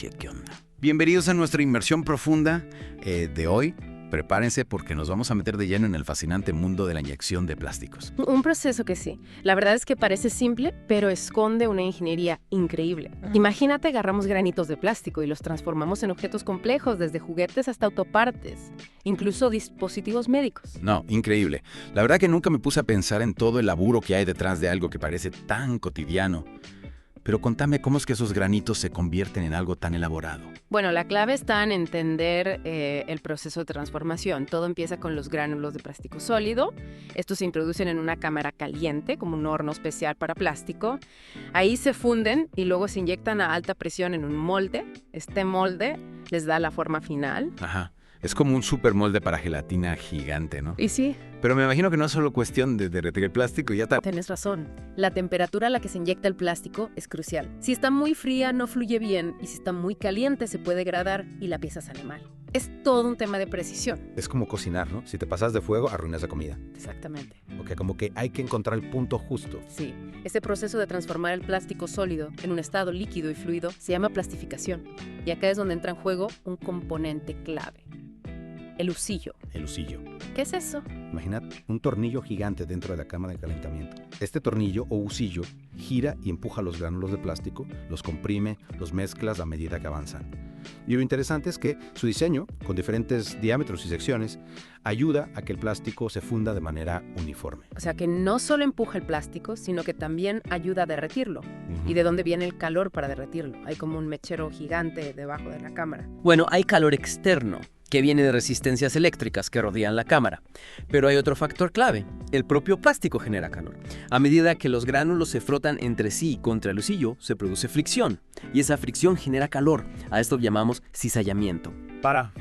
Che, ¿qué onda? Bienvenidos a nuestra inmersión profunda de hoy. Prepárense porque nos vamos a meter de lleno en el fascinante mundo de la inyección de plásticos. Un proceso que sí. La verdad es que parece simple, pero esconde una ingeniería increíble. Imagínate, agarramos granitos de plástico y los transformamos en objetos complejos, desde juguetes hasta autopartes, incluso dispositivos médicos. No, increíble. La verdad que nunca me puse a pensar en todo el laburo que hay detrás de algo que parece tan cotidiano. Pero contame cómo es que esos granitos se convierten en algo tan elaborado. Bueno, la clave está en entender el proceso de transformación. Todo empieza con los gránulos de plástico sólido. Estos se introducen en una cámara caliente, como un horno especial para plástico. Ahí se funden y luego se inyectan a alta presión en un molde. Este molde les da la forma final. Ajá. Es como un super molde para gelatina gigante, ¿no? Y sí, Pero me imagino que no es solo cuestión de derretir el plástico y ya está. tienes razón. La temperatura a la que se inyecta el plástico es crucial. Si está muy fría, no fluye bien, y si está muy caliente, se puede degradar y la pieza sale mal. Es todo un tema de precisión. Es como cocinar, ¿no? Si te pasas de fuego, arruinas la comida. Exactamente. Ok, como que hay que encontrar el punto justo. Sí, este proceso de transformar el plástico sólido en un estado líquido y fluido se llama plastificación. Y acá es donde entra en juego un componente clave: el usillo. El usillo. ¿Qué es eso? Imagina un tornillo gigante dentro de la cámara de calentamiento. Este tornillo o usillo gira y empuja los gránulos de plástico, los comprime, los mezclas a medida que avanzan. Y lo interesante es que su diseño, con diferentes diámetros y secciones, ayuda a que el plástico se funda de manera uniforme. O sea, que no solo empuja el plástico, sino que también ayuda a derretirlo. ¿Y de dónde viene el calor para derretirlo? Hay como un mechero gigante debajo de la cámara. Bueno, hay calor externo, que viene de resistencias eléctricas que rodean la cámara. Pero hay otro factor clave: el propio plástico genera calor. A medida que los gránulos se frotan entre sí contra el usillo, se produce fricción. Y esa fricción genera calor. A esto llamamos cizallamiento. Para.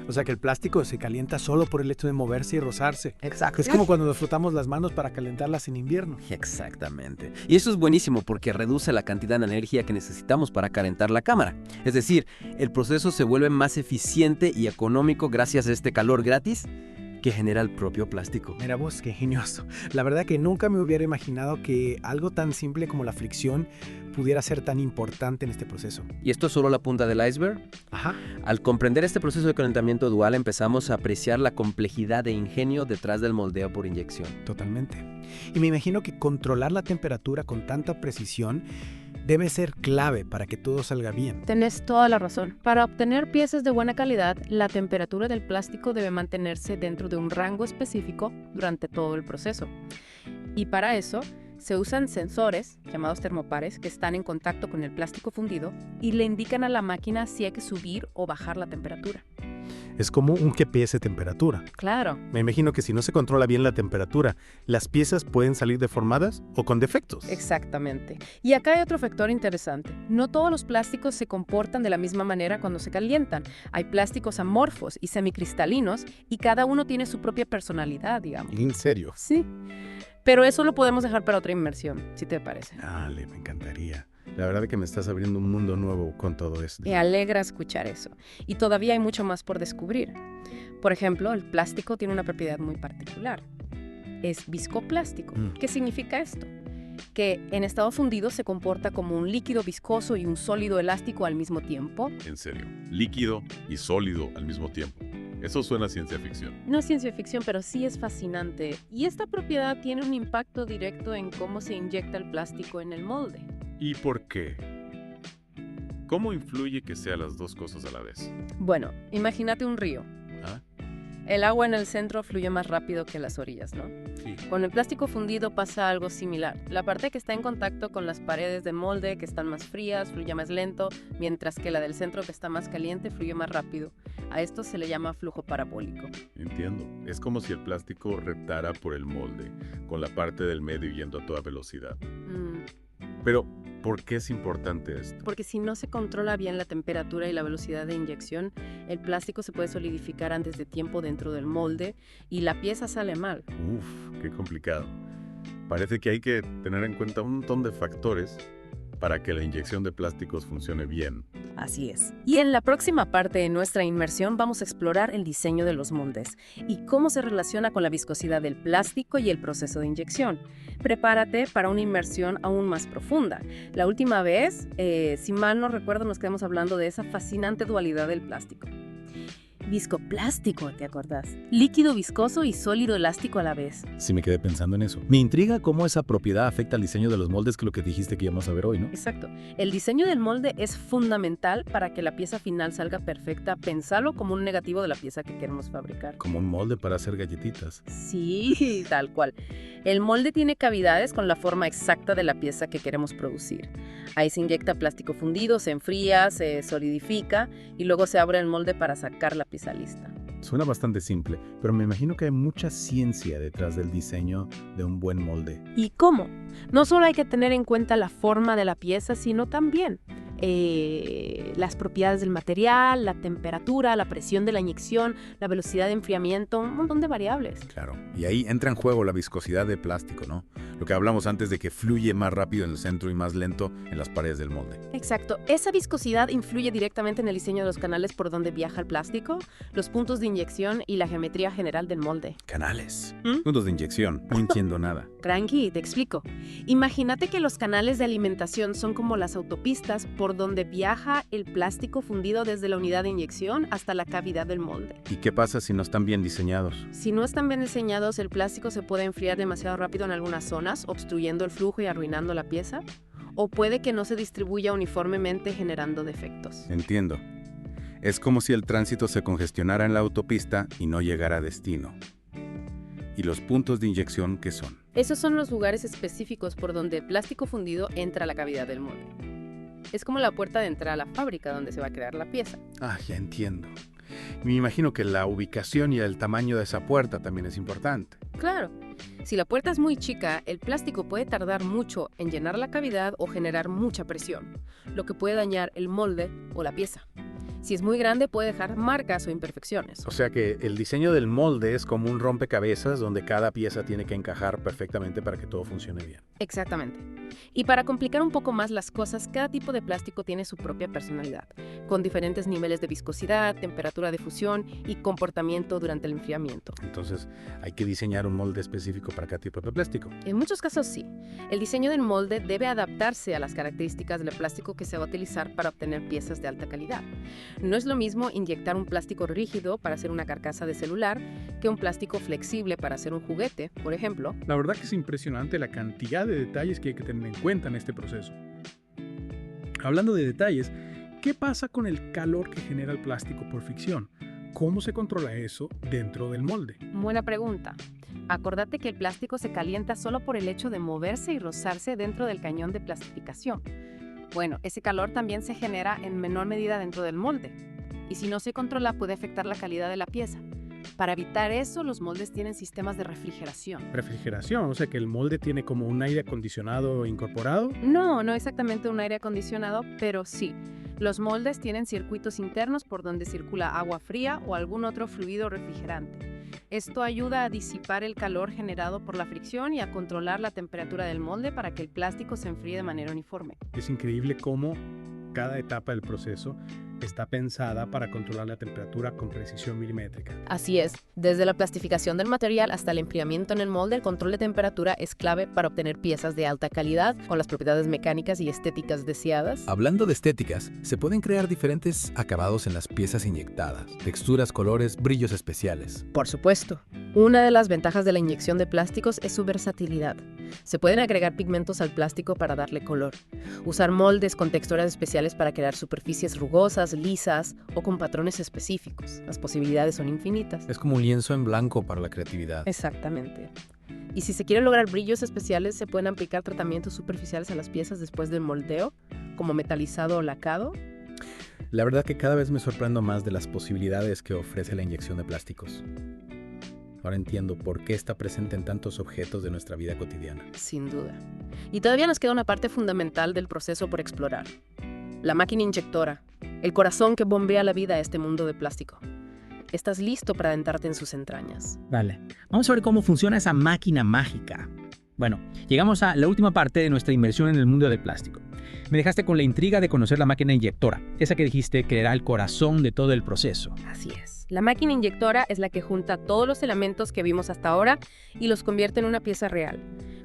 O sea que el plástico se calienta solo por el hecho de moverse y rozarse. Exacto. Es como cuando nos frotamos las manos para calentarlas en invierno. Exactamente. Y eso es buenísimo porque reduce la cantidad de energía que necesitamos para calentar la cámara. Es decir, el proceso se vuelve más eficiente y económico gracias a este calor gratis que genera el propio plástico. Mira vos, qué ingenioso. La verdad que nunca me hubiera imaginado que algo tan simple como la fricción pudiera ser tan importante en este proceso. ¿Y esto es solo la punta del iceberg? Ajá. Al comprender este proceso de calentamiento dual, empezamos a apreciar la complejidad e ingenio detrás del moldeo por inyección. Totalmente. Y me imagino que controlar la temperatura con tanta precisión debe ser clave para que todo salga bien. Tenés toda la razón. Para obtener piezas de buena calidad, la temperatura del plástico debe mantenerse dentro de un rango específico durante todo el proceso. Y para eso se usan sensores, llamados termopares, que están en contacto con el plástico fundido y le indican a la máquina si hay que subir o bajar la temperatura. Es como un GPS de temperatura. Claro. Me imagino que si no se controla bien la temperatura, las piezas pueden salir deformadas o con defectos. Exactamente. Y acá hay otro factor interesante. No todos los plásticos se comportan de la misma manera cuando se calientan. Hay plásticos amorfos y semicristalinos y cada uno tiene su propia personalidad, digamos. ¿En serio? Sí. Pero eso lo podemos dejar para otra inmersión, si te parece. Dale, me encantaría. La verdad es que me estás abriendo un mundo nuevo con todo esto. Me alegra escuchar eso. Y todavía hay mucho más por descubrir. Por ejemplo, el plástico tiene una propiedad muy particular. Es viscoplástico. ¿Qué significa esto? Que en estado fundido se comporta como un líquido viscoso y un sólido elástico al mismo tiempo. En serio, líquido y sólido al mismo tiempo. Eso suena a ciencia ficción. No es ciencia ficción, pero sí es fascinante. Y esta propiedad tiene un impacto directo en cómo se inyecta el plástico en el molde. ¿Y por qué? ¿Cómo influye que sea las dos cosas a la vez? Bueno, imagínate un río. ¿Ah? El agua en el centro fluye más rápido que las orillas, ¿no? Sí. Con el plástico fundido pasa algo similar. La parte que está en contacto con las paredes de molde, que están más frías, fluye más lento, mientras que la del centro, que está más caliente, fluye más rápido. A esto se le llama flujo parabólico. Entiendo. Es como si el plástico retara por el molde, con la parte del medio yendo a toda velocidad. Pero, ¿por qué es importante esto? Porque si no se controla bien la temperatura y la velocidad de inyección, el plástico se puede solidificar antes de tiempo dentro del molde y la pieza sale mal. Uf, qué complicado. Parece que hay que tener en cuenta un montón de factores para que la inyección de plásticos funcione bien. Así es. Y en la próxima parte de nuestra inmersión vamos a explorar el diseño de los moldes y cómo se relaciona con la viscosidad del plástico y el proceso de inyección. Prepárate para una inmersión aún más profunda. La última vez, si mal no recuerdo, nos quedamos hablando de esa fascinante dualidad del plástico. Viscoplástico, ¿te acordás? Líquido viscoso y sólido elástico a la vez. Sí, me quedé pensando en eso. Me intriga cómo esa propiedad afecta al diseño de los moldes, que es lo que dijiste que íbamos a ver hoy, ¿no? Exacto. El diseño del molde es fundamental para que la pieza final salga perfecta. Pensalo como un negativo de la pieza que queremos fabricar. Como un molde para hacer galletitas. Sí, tal cual. El molde tiene cavidades con la forma exacta de la pieza que queremos producir. Ahí se inyecta plástico fundido, se enfría, se solidifica y luego se abre el molde para sacar la pieza lista. Suena bastante simple, pero me imagino que hay mucha ciencia detrás del diseño de un buen molde. ¿Y cómo? No solo hay que tener en cuenta la forma de la pieza, sino también las propiedades del material, la temperatura, la presión de la inyección, la velocidad de enfriamiento, un montón de variables. Claro, y ahí entra en juego la viscosidad del plástico, ¿no? Lo que hablamos antes de que fluye más rápido en el centro y más lento en las paredes del molde. Exacto. Esa viscosidad influye directamente en el diseño de los canales por donde viaja el plástico, los puntos de inyección y la geometría general del molde. Canales. ¿Mm? Puntos de inyección. No entiendo nada. Tranqui, te explico. Imagínate que los canales de alimentación son como las autopistas por donde viaja el plástico fundido desde la unidad de inyección hasta la cavidad del molde. ¿Y qué pasa si no están bien diseñados? Si no están bien diseñados, el plástico se puede enfriar demasiado rápido en algunas zonas, obstruyendo el flujo y arruinando la pieza, o puede que no se distribuya uniformemente generando defectos. Entiendo. Es como si el tránsito se congestionara en la autopista y no llegara a destino. ¿Y los puntos de inyección qué son? Esos son los lugares específicos por donde el plástico fundido entra a la cavidad del molde. Es como la puerta de entrada a la fábrica donde se va a crear la pieza. Ah, ya entiendo. Me imagino que la ubicación y el tamaño de esa puerta también es importante. Claro, si la puerta es muy chica, el plástico puede tardar mucho en llenar la cavidad o generar mucha presión, lo que puede dañar el molde o la pieza. Si es muy grande, puede dejar marcas o imperfecciones. O sea que el diseño del molde es como un rompecabezas donde cada pieza tiene que encajar perfectamente para que todo funcione bien. Exactamente. Y para complicar un poco más las cosas, cada tipo de plástico tiene su propia personalidad, con diferentes niveles de viscosidad, temperatura de fusión y comportamiento durante el enfriamiento. Entonces, hay que diseñar un molde específico para cada tipo de plástico. En muchos casos sí. El diseño del molde debe adaptarse a las características del plástico que se va a utilizar para obtener piezas de alta calidad. No es lo mismo inyectar un plástico rígido para hacer una carcasa de celular que un plástico flexible para hacer un juguete, por ejemplo. La verdad que es impresionante la cantidad de detalles que hay que tener en cuenta en este proceso. Hablando de detalles, ¿qué pasa con el calor que genera el plástico por fricción? ¿Cómo se controla eso dentro del molde? Buena pregunta. Acordate que el plástico se calienta solo por el hecho de moverse y rozarse dentro del cañón de plastificación. Bueno, ese calor también se genera en menor medida dentro del molde. Y si no se controla, puede afectar la calidad de la pieza. Para evitar eso, los moldes tienen sistemas de refrigeración. Refrigeración, o sea que el molde tiene como un aire acondicionado incorporado. No exactamente un aire acondicionado, pero sí. Los moldes tienen circuitos internos por donde circula agua fría o algún otro fluido refrigerante. Esto ayuda a disipar el calor generado por la fricción y a controlar la temperatura del molde para que el plástico se enfríe de manera uniforme. Es increíble cómo cada etapa del proceso está pensada para controlar la temperatura con precisión milimétrica. Así es, desde la plastificación del material hasta el enfriamiento en el molde, el control de temperatura es clave para obtener piezas de alta calidad con las propiedades mecánicas y estéticas deseadas. Hablando de estéticas, se pueden crear diferentes acabados en las piezas inyectadas, texturas, colores, brillos especiales. Por supuesto. Una de las ventajas de la inyección de plásticos es su versatilidad. Se pueden agregar pigmentos al plástico para darle color, usar moldes con texturas especiales para crear superficies rugosas, lisas o con patrones específicos. Las posibilidades son infinitas. Es como un lienzo en blanco para la creatividad. Exactamente. Y si se quieren lograr brillos especiales, se pueden aplicar tratamientos superficiales a las piezas después del moldeo, como metalizado o lacado. La verdad que cada vez me sorprendo más de las posibilidades que ofrece la inyección de plásticos. Ahora entiendo por qué está presente en tantos objetos de nuestra vida cotidiana. Sin duda. Y todavía nos queda una parte fundamental del proceso por explorar. La máquina inyectora, el corazón que bombea la vida a este mundo de plástico. ¿Estás listo para adentrarte en sus entrañas? Vale, vamos a ver cómo funciona esa máquina mágica. Bueno, llegamos a la última parte de nuestra inmersión en el mundo del plástico. Me dejaste con la intriga de conocer la máquina inyectora, esa que dijiste que era el corazón de todo el proceso. Así es. La máquina inyectora es la que junta todos los elementos que vimos hasta ahora y los convierte en una pieza real.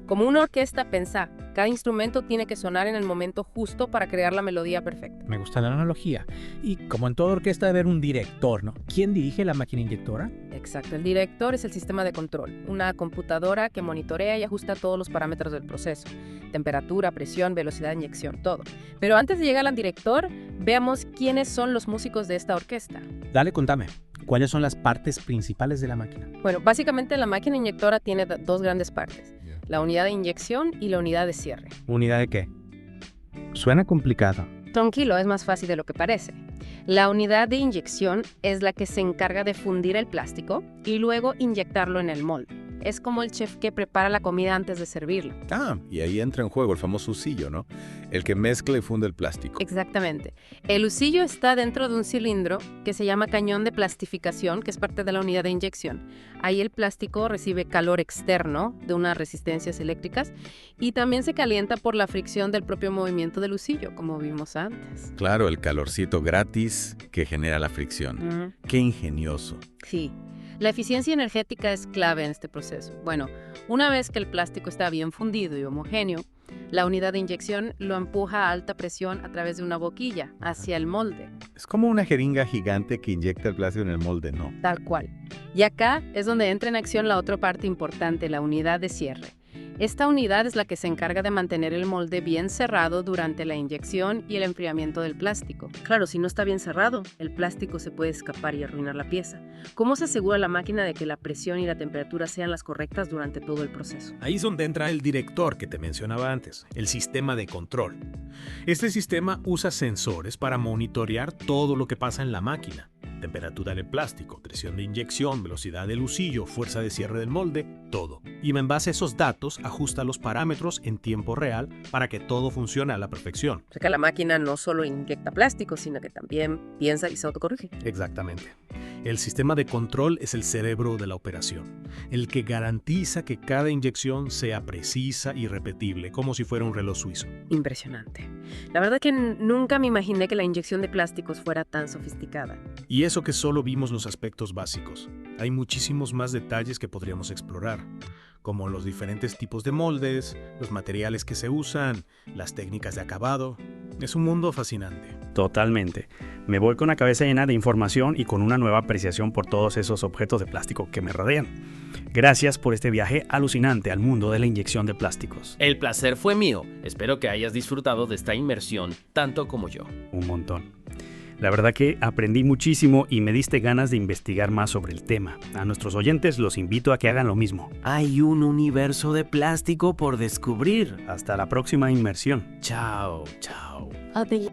Como una orquesta, pensá, cada instrumento tiene que sonar en el momento justo para crear la melodía perfecta. Me gusta la analogía. Y como en toda orquesta debe haber un director, ¿no? ¿Quién dirige la máquina inyectora? Exacto, el director es el sistema de control, una computadora que monitorea y ajusta todos los parámetros del proceso: temperatura, presión, velocidad de inyección, todo. Pero antes de llegar al director, veamos quiénes son los músicos de esta orquesta. Dale, contame. ¿Cuáles son las partes principales de la máquina? Bueno, básicamente la máquina inyectora tiene dos grandes partes: la unidad de inyección y la unidad de cierre. ¿Unidad de qué? Suena complicado. Tranquilo, es más fácil de lo que parece. La unidad de inyección es la que se encarga de fundir el plástico y luego inyectarlo en el molde. Es como el chef que prepara la comida antes de servirla. Ah, y ahí entra en juego el famoso usillo, ¿no? El que mezcla y funde el plástico. Exactamente. El usillo está dentro de un cilindro que se llama cañón de plastificación, que es parte de la unidad de inyección. Ahí el plástico recibe calor externo de unas resistencias eléctricas y también se calienta por la fricción del propio movimiento del usillo, como vimos antes. Claro, el calorcito gratis que genera la fricción. Qué ingenioso. Sí. La eficiencia energética es clave en este proceso. Bueno, una vez que el plástico está bien fundido y homogéneo, la unidad de inyección lo empuja a alta presión a través de una boquilla hacia el molde. Es como una jeringa gigante que inyecta el plástico en el molde, ¿no? Tal cual. Y acá es donde entra en acción la otra parte importante, la unidad de cierre. Esta unidad es la que se encarga de mantener el molde bien cerrado durante la inyección y el enfriamiento del plástico. Claro, si no está bien cerrado, el plástico se puede escapar y arruinar la pieza. ¿Cómo se asegura la máquina de que la presión y la temperatura sean las correctas durante todo el proceso? Ahí es donde entra el director que te mencionaba antes, el sistema de control. Este sistema usa sensores para monitorear todo lo que pasa en la máquina: temperatura del plástico, presión de inyección, velocidad del usillo, fuerza de cierre del molde, todo. Y en base a esos datos ajusta los parámetros en tiempo real para que todo funcione a la perfección. O sea que la máquina no solo inyecta plástico, sino que también piensa y se autocorrige. Exactamente. El sistema de control es el cerebro de la operación, el que garantiza que cada inyección sea precisa y repetible, como si fuera un reloj suizo. Impresionante. La verdad que nunca me imaginé que la inyección de plásticos fuera tan sofisticada. Y eso que solo vimos los aspectos básicos. Hay muchísimos más detalles que podríamos explorar, como los diferentes tipos de moldes, los materiales que se usan, las técnicas de acabado. Es un mundo fascinante. Totalmente. Me voy con la cabeza llena de información y con una nueva apreciación por todos esos objetos de plástico que me rodean. Gracias por este viaje alucinante al mundo de la inyección de plásticos. El placer fue mío. Espero que hayas disfrutado de esta inmersión tanto como yo. Un montón. La verdad que aprendí muchísimo y me diste ganas de investigar más sobre el tema. A nuestros oyentes los invito a que hagan lo mismo. Hay un universo de plástico por descubrir. Hasta la próxima inmersión. Chao, chao. Adiós.